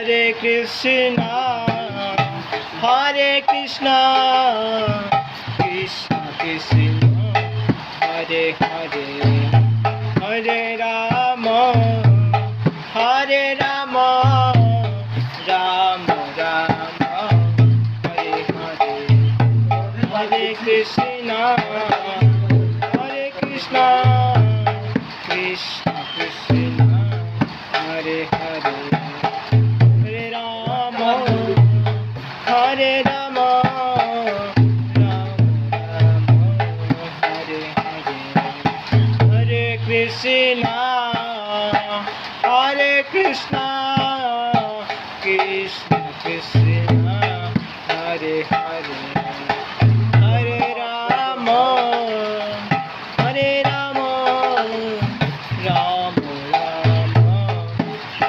Hare Krishna, Hare Krishna, Krishna Krishna, Hare Hare, Hare Rama, Hare Rama, Rama Rama, Hare Hare, Hare Krishna, Hare Krishna, Krishna Krishna, Hare Hare, Hare Rama, Hare Rama, Rama Rama, Hare Hare, Hare Krishna, Hare Krishna, Krishna